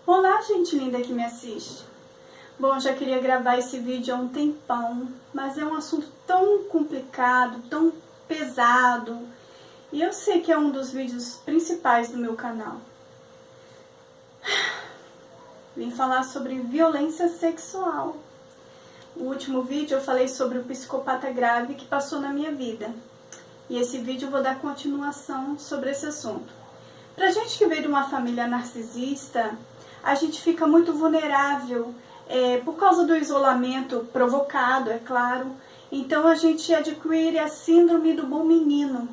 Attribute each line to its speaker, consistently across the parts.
Speaker 1: Olá, gente linda que me assiste. Bom, já queria gravar esse vídeo há um tempão, mas é um assunto tão complicado, tão pesado, e eu sei que é um dos vídeos principais do meu canal. Vim falar sobre violência sexual. No último vídeo eu falei sobre o psicopata grave que passou na minha vida, e esse vídeo eu vou dar continuação sobre esse assunto. Pra gente que veio de uma família narcisista, a gente fica muito vulnerável por causa do isolamento provocado, é claro. Então a gente adquire a síndrome do bom menino.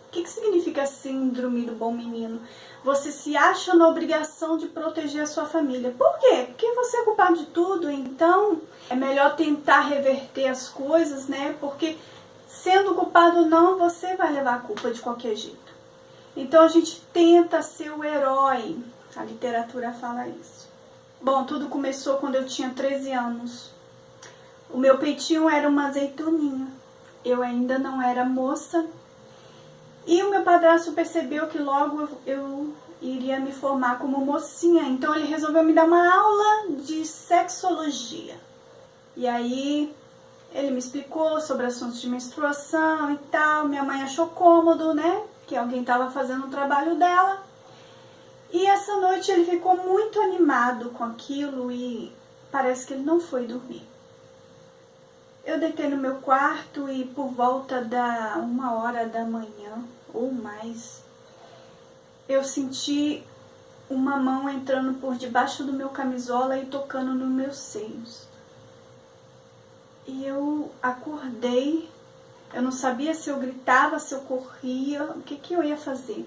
Speaker 1: O que significa síndrome do bom menino? Você se acha na obrigação de proteger a sua família. Por quê? Porque você é culpado de tudo, então é melhor tentar reverter as coisas, né? Porque sendo culpado ou não, você vai levar a culpa de qualquer jeito. Então a gente tenta ser o herói. A literatura fala isso. Bom, tudo começou quando eu tinha 13 anos. O meu peitinho era uma azeitoninha. Eu ainda não era moça. E o meu padrasto percebeu que logo eu iria me formar como mocinha. Então ele resolveu me dar uma aula de sexologia. E aí ele me explicou sobre assuntos de menstruação e tal. Minha mãe achou cômodo, né? Que alguém estava fazendo o trabalho dela. E essa noite ele ficou muito animado com aquilo e parece que ele não foi dormir. Eu deitei no meu quarto e por volta da 1h da manhã ou mais, eu senti uma mão entrando por debaixo do meu camisola e tocando nos meus seios. E eu acordei, eu não sabia se eu gritava, se eu corria, o que eu ia fazer.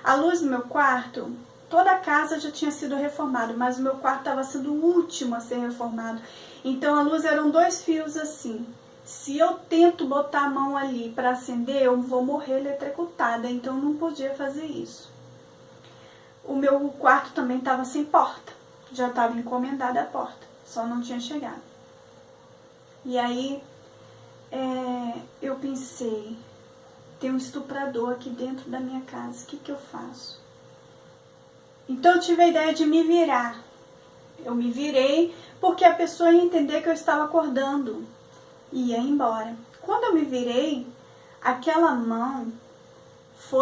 Speaker 1: A luz do meu quarto, toda a casa já tinha sido reformada, mas o meu quarto estava sendo o último a ser reformado. Então a luz eram 2 fios assim. Se eu tento botar a mão ali para acender, eu vou morrer eletrocutada, então eu não podia fazer isso. O meu quarto também estava sem porta, já estava encomendada a porta, só não tinha chegado. E aí eu pensei, tem um estuprador aqui dentro da minha casa, o que eu faço? Então eu tive a ideia de me virar. Eu me virei porque a pessoa ia entender que eu estava acordando e ia embora. Quando eu me virei, aquela mão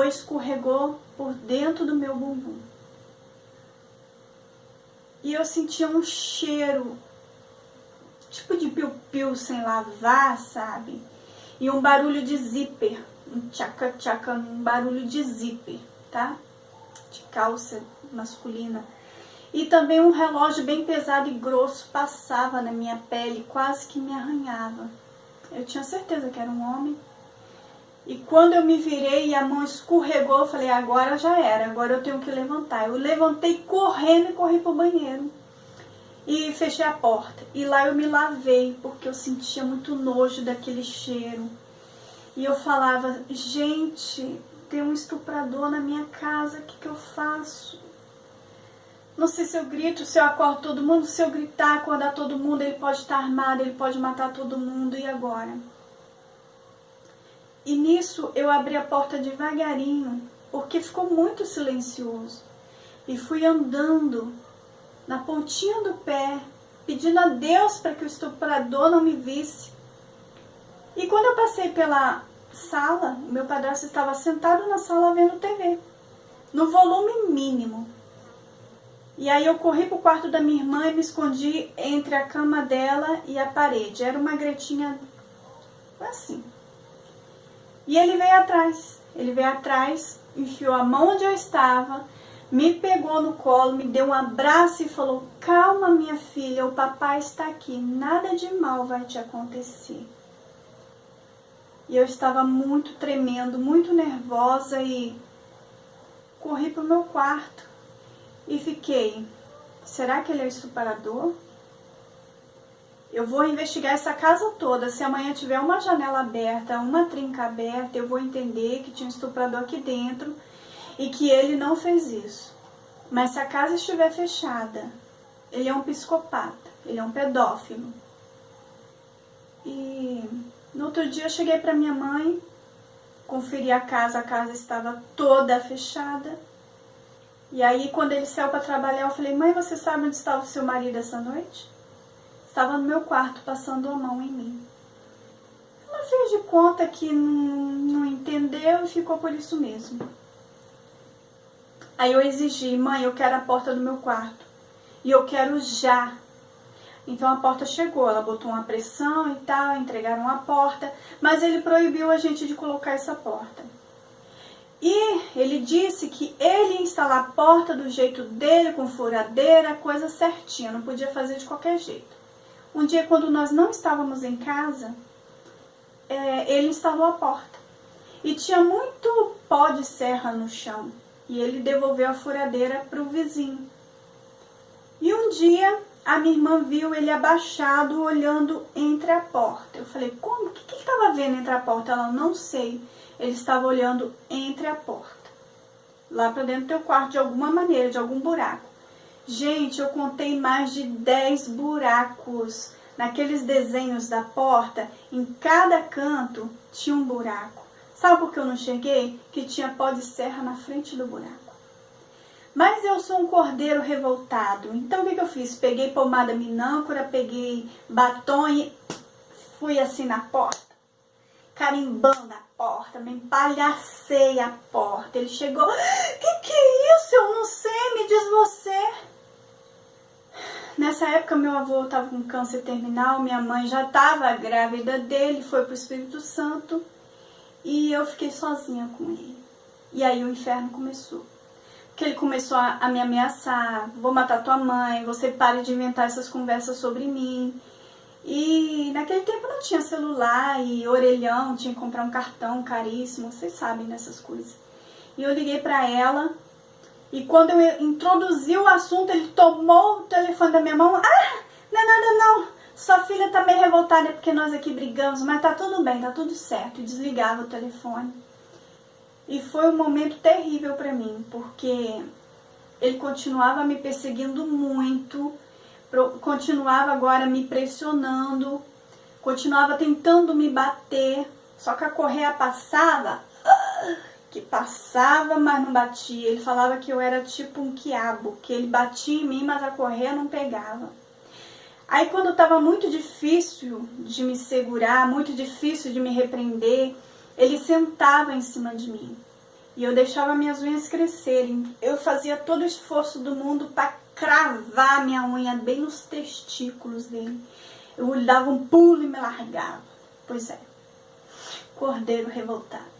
Speaker 1: escorregou por dentro do meu bumbum. E eu sentia um cheiro, tipo de piu-piu sem lavar, sabe? E um barulho de zíper, um tchaca-tchaca, um barulho de zíper, tá? De calça masculina. E também um relógio bem pesado e grosso passava na minha pele, quase que me arranhava. Eu tinha certeza que era um homem. E quando eu me virei e a mão escorregou, eu falei, agora já era, agora eu tenho que levantar. Eu levantei correndo e corri pro banheiro. E fechei a porta. E lá eu me lavei, porque eu sentia muito nojo daquele cheiro. E eu falava, gente, tem um estuprador na minha casa, o que eu faço? Não sei se eu grito, se eu acordo todo mundo, se eu gritar, acordar todo mundo, ele pode estar armado, ele pode matar todo mundo, e agora? E nisso eu abri a porta devagarinho, porque ficou muito silencioso. E fui andando na pontinha do pé, pedindo a Deus para que o estuprador não me visse. E quando eu passei pela sala, o meu padrasto estava sentado na sala vendo TV, no volume mínimo. E aí eu corri pro quarto da minha irmã e me escondi entre a cama dela e a parede. Era uma gretinha assim. E ele veio atrás, enfiou a mão onde eu estava, me pegou no colo, me deu um abraço e falou, calma minha filha, o papai está aqui, nada de mal vai te acontecer. E eu estava muito tremendo, muito nervosa e corri pro meu quarto. E fiquei, será que ele é estuprador? Eu vou investigar essa casa toda, se amanhã tiver uma janela aberta, uma trinca aberta, eu vou entender que tinha um estuprador aqui dentro e que ele não fez isso. Mas se a casa estiver fechada, ele é um psicopata, ele é um pedófilo. E no outro dia eu cheguei para minha mãe, conferi a casa estava toda fechada. E aí, quando ele saiu para trabalhar, eu falei, mãe, você sabe onde estava o seu marido essa noite? Estava no meu quarto, passando a mão em mim. Ela fez de conta que não entendeu e ficou por isso mesmo. Aí eu exigi, mãe, eu quero a porta do meu quarto. E eu quero já. Então a porta chegou, ela botou uma pressão e tal, entregaram a porta, mas ele proibiu a gente de colocar essa porta. E ele disse que ele ia instalar a porta do jeito dele, com furadeira, coisa certinha, não podia fazer de qualquer jeito. Um dia, quando nós não estávamos em casa, ele instalou a porta. E tinha muito pó de serra no chão. E ele devolveu a furadeira para o vizinho. E um dia, a minha irmã viu ele abaixado, olhando entre a porta. Eu falei, como? O que ele estava vendo entre a porta? Ela, não sei. Ele estava olhando entre a porta. Lá para dentro do teu quarto, de alguma maneira, de algum buraco. Gente, eu contei mais de 10 buracos. Naqueles desenhos da porta, em cada canto tinha um buraco. Sabe por que eu não enxerguei? Que tinha pó de serra na frente do buraco. Mas eu sou um cordeiro revoltado. Então o que eu fiz? Peguei pomada minâncora, peguei batom e fui assim na porta, carimbando a porta, me empalhacei a porta. Ele chegou, que é isso? Eu não sei, me diz você. Nessa época meu avô estava com câncer terminal, minha mãe já estava grávida dele, foi para o Espírito Santo e eu fiquei sozinha com ele. E aí o inferno começou. Porque ele começou a me ameaçar, vou matar tua mãe, você pare de inventar essas conversas sobre mim. E naquele tempo não tinha celular e orelhão, tinha que comprar um cartão caríssimo, vocês sabem dessas coisas. E eu liguei para ela e quando eu introduzi o assunto, ele tomou o telefone da minha mão. Ah, não é nada não, sua filha tá meio revoltada porque nós aqui brigamos, mas tá tudo bem, tá tudo certo. E desligava o telefone. E foi um momento terrível para mim, porque ele continuava me perseguindo muito, continuava agora me pressionando, continuava tentando me bater, só que a correia passava, que passava, mas não batia. Ele falava que eu era tipo um quiabo, que ele batia em mim, mas a correia não pegava. Aí quando estava muito difícil de me segurar, muito difícil de me repreender, ele sentava em cima de mim e eu deixava minhas unhas crescerem. Eu fazia todo o esforço do mundo para cravar minha unha bem nos testículos dele. Eu dava um pulo e me largava. Pois é, cordeiro revoltado.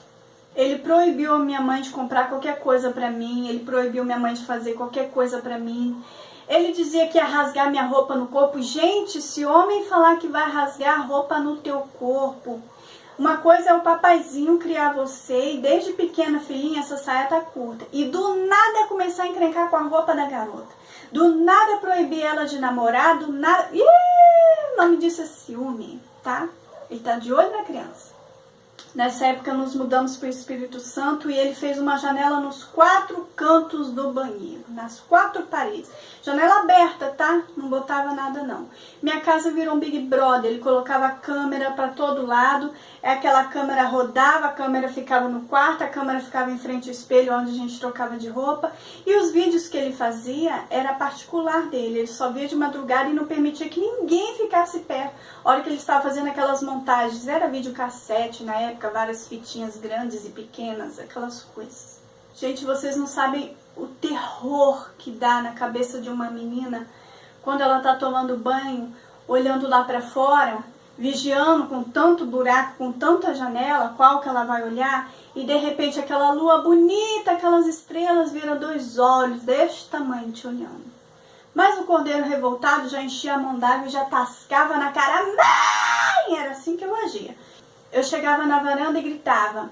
Speaker 1: Ele proibiu a minha mãe de comprar qualquer coisa para mim, ele proibiu minha mãe de fazer qualquer coisa para mim. Ele dizia que ia rasgar minha roupa no corpo. Gente, se homem falar que vai rasgar a roupa no teu corpo, uma coisa é o papaizinho criar você e desde pequena, filhinha, essa saia tá curta. E do nada começar a encrencar com a roupa da garota. Do nada proibir ela de namorar, do nada... o nome disso é ciúme, tá? Ele tá de olho na criança. Nessa época nos mudamos para o Espírito Santo e ele fez uma janela nos 4 cantos do banheiro, nas 4 paredes. Janela aberta, tá? Não botava nada não. Minha casa virou um Big Brother, ele colocava a câmera para todo lado, aquela câmera rodava, a câmera ficava no quarto, a câmera ficava em frente ao espelho onde a gente trocava de roupa. E os vídeos que ele fazia era particular dele, ele só via de madrugada e não permitia que ninguém ficasse perto. A hora que ele estava fazendo aquelas montagens, era videocassete na época, várias fitinhas grandes e pequenas, aquelas coisas. Gente, vocês não sabem o terror que dá na cabeça de uma menina quando ela tá tomando banho, olhando lá para fora, vigiando com tanto buraco, com tanta janela, qual que ela vai olhar, e de repente aquela lua bonita, aquelas estrelas viram 2 olhos deste tamanho te olhando. Mas o cordeiro revoltado já enchia a mão d'água e já tascava na cara. Mãe! Era assim que eu agia. Eu chegava na varanda e gritava,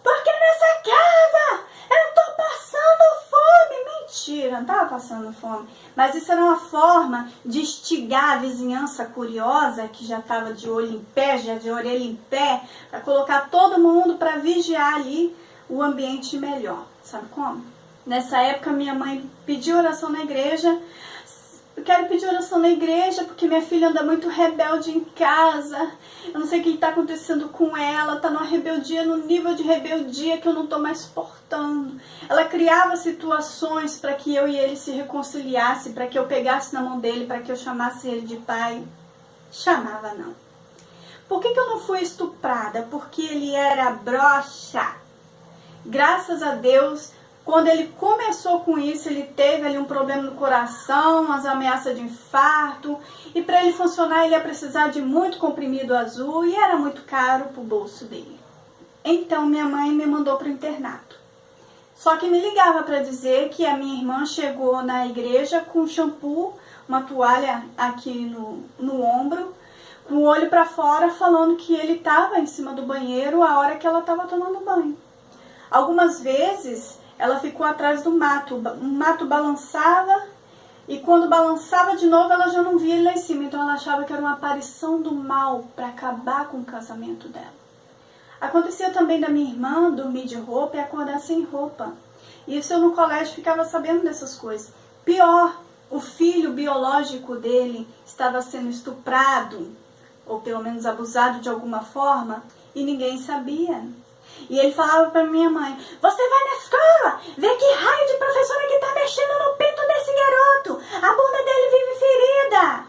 Speaker 1: porque nessa casa eu tô passando fome. Mentira, não tava passando fome. Mas isso era uma forma de instigar a vizinhança curiosa, que já tava de olho em pé, já de orelha em pé, para colocar todo mundo para vigiar ali o ambiente melhor. Sabe como? Nessa época minha mãe pediu oração na igreja. quero pedir oração na igreja porque minha filha anda muito rebelde em casa. Eu não sei o que está acontecendo com ela. Está numa rebeldia, no nível de rebeldia que eu não estou mais suportando. Ela criava situações para que eu e ele se reconciliassem, para que eu pegasse na mão dele, para que eu chamasse ele de pai. Chamava não. Por que eu não fui estuprada? Porque ele era broxa. Graças a Deus, quando ele começou com isso, ele teve ali um problema no coração, umas ameaças de infarto. E para ele funcionar, ele ia precisar de muito comprimido azul e era muito caro para o bolso dele. Então, minha mãe me mandou para o internato. Só que me ligava para dizer que a minha irmã chegou na igreja com shampoo, uma toalha aqui no ombro, com o olho para fora, falando que ele estava em cima do banheiro a hora que ela estava tomando banho. Algumas vezes ela ficou atrás do mato, o mato balançava e quando balançava de novo ela já não via ele lá em cima, então ela achava que era uma aparição do mal para acabar com o casamento dela. Acontecia também da minha irmã dormir de roupa e acordar sem roupa. Isso eu no colégio ficava sabendo dessas coisas. Pior, o filho biológico dele estava sendo estuprado, ou pelo menos abusado de alguma forma, e ninguém sabia. E ele falava para minha mãe, você vai na escola, vê que raio de professora que tá mexendo no peito desse garoto, a bunda dele vive ferida.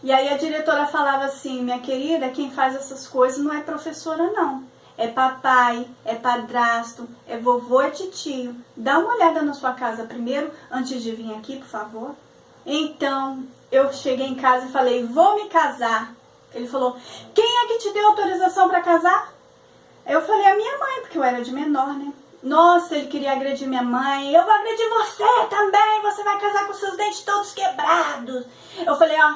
Speaker 1: E aí a diretora falava assim, minha querida, quem faz essas coisas não é professora não, é papai, é padrasto, é vovô, é titio. Dá uma olhada na sua casa primeiro, antes de vir aqui, por favor. Então, eu cheguei em casa e falei, vou me casar. Ele falou, quem é que te deu autorização para casar? Eu falei, a minha mãe, porque eu era de menor, né? Nossa, ele queria agredir minha mãe. Eu vou agredir você também, você vai casar com seus dentes todos quebrados. Eu falei, ó,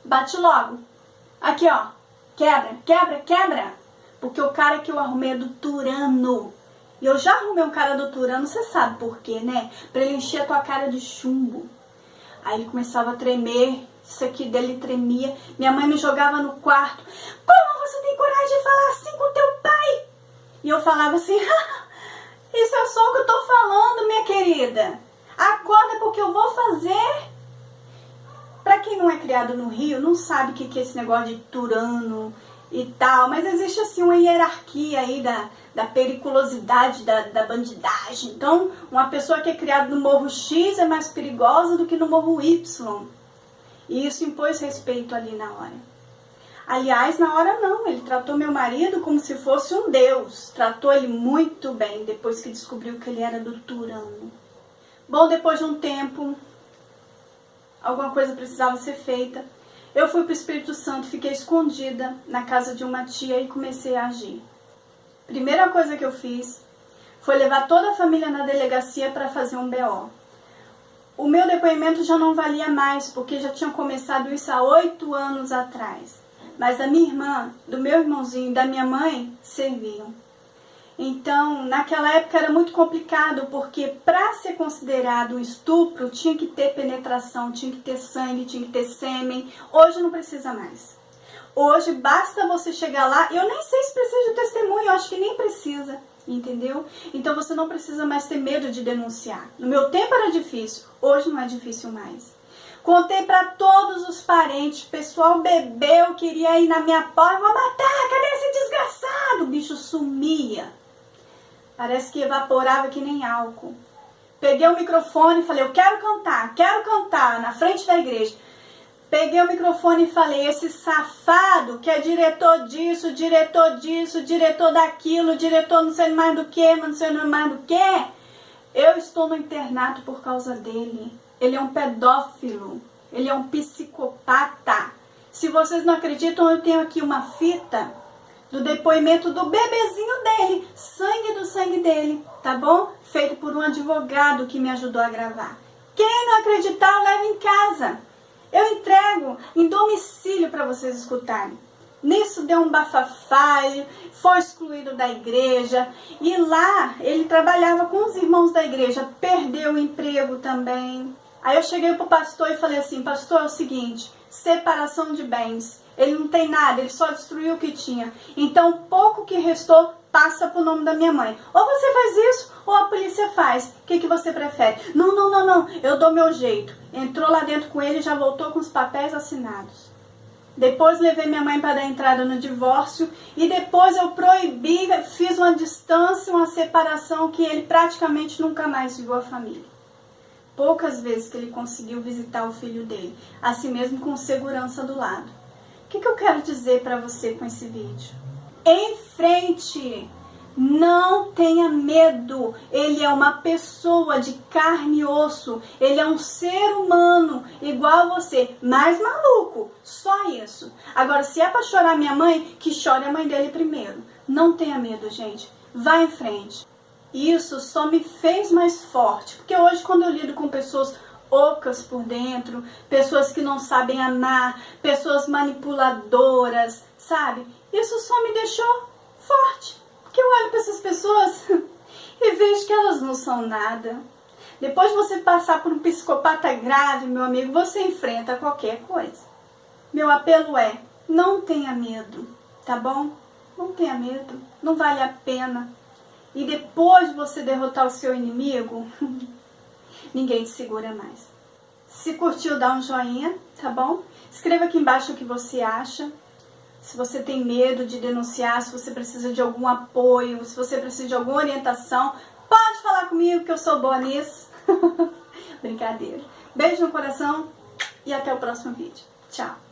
Speaker 1: bate logo. Aqui, ó, quebra, quebra, quebra. Porque o cara que eu arrumei é do Turano. E eu já arrumei um cara do Turano, você sabe por quê, né? Pra ele encher a tua cara de chumbo. Aí ele começava a tremer. Isso aqui dele tremia. Minha mãe me jogava no quarto. Como você tem coragem de falar assim com teu pai? E eu falava assim, isso é só o que eu tô falando, minha querida. Acorda porque eu vou fazer. Pra quem não é criado no Rio, não sabe o que é esse negócio de Turano e tal. Mas existe assim uma hierarquia aí da periculosidade, da bandidagem. Então, uma pessoa que é criada no Morro X é mais perigosa do que no Morro Y. E isso impôs respeito ali na hora. Aliás, na hora não, ele tratou meu marido como se fosse um deus. Tratou ele muito bem, depois que descobriu que ele era do Turano. Bom, depois de um tempo, alguma coisa precisava ser feita. Eu fui para o Espírito Santo, fiquei escondida na casa de uma tia e comecei a agir. Primeira coisa que eu fiz foi levar toda a família na delegacia para fazer um BO. O meu depoimento já não valia mais, porque já tinha começado isso há 8 anos atrás. Mas a minha irmã, do meu irmãozinho e da minha mãe serviam. Então, naquela época era muito complicado, porque para ser considerado um estupro, tinha que ter penetração, tinha que ter sangue, tinha que ter sêmen. Hoje não precisa mais. Hoje basta você chegar lá, eu nem sei se precisa de testemunho, eu acho que nem precisa. Entendeu? Então você não precisa mais ter medo de denunciar. No meu tempo era difícil, hoje não é difícil mais. Contei para todos os parentes, o pessoal bebeu, queria ir na minha porta, vou matar, cadê esse desgraçado? O bicho sumia. Parece que evaporava que nem álcool. Peguei o microfone e falei, eu quero cantar na frente da igreja. Peguei o microfone e falei, esse safado que é diretor disso, diretor daquilo, diretor não sei mais do que, não sei mais do que, eu estou no internato por causa dele. Ele é um pedófilo, ele é um psicopata. Se vocês não acreditam, eu tenho aqui uma fita do depoimento do bebezinho dele, sangue do sangue dele, tá bom? Feito por um advogado que me ajudou a gravar. Quem não acreditar, leva em casa. Eu entrego em domicílio para vocês escutarem. Nisso deu um bafafá, ele foi excluído da igreja. E lá ele trabalhava com os irmãos da igreja, perdeu o emprego também. Aí eu cheguei pro pastor e falei assim, pastor, é o seguinte, separação de bens. Ele não tem nada, ele só destruiu o que tinha. Então, o pouco que restou, passa pro nome da minha mãe. Ou você faz isso, ou a polícia faz. O que você prefere? Não, não, não, não, eu dou meu jeito. Entrou lá dentro com ele e já voltou com os papéis assinados. Depois levei minha mãe para dar entrada no divórcio e depois eu proibi, fiz uma distância, uma separação que ele praticamente nunca mais viu a família. Poucas vezes que ele conseguiu visitar o filho dele, assim mesmo com segurança do lado. O que eu quero dizer para você com esse vídeo? Em frente! Não tenha medo, ele é uma pessoa de carne e osso, ele é um ser humano igual a você, mais maluco, só isso. Agora, se é para chorar minha mãe, que chore a mãe dele primeiro. Não tenha medo, gente, vá em frente. Isso só me fez mais forte, porque hoje quando eu lido com pessoas ocas por dentro, pessoas que não sabem amar, pessoas manipuladoras, sabe? Isso só me deixou forte. Porque eu olho para essas pessoas e vejo que elas não são nada. Depois de você passar por um psicopata grave, meu amigo, você enfrenta qualquer coisa. Meu apelo é, não tenha medo, tá bom? Não tenha medo, não vale a pena. E depois de você derrotar o seu inimigo, ninguém te segura mais. Se curtiu, dá um joinha, tá bom? Escreva aqui embaixo o que você acha. Se você tem medo de denunciar, se você precisa de algum apoio, se você precisa de alguma orientação, pode falar comigo que eu sou boa nisso. Brincadeira. Beijo no coração e até o próximo vídeo. Tchau.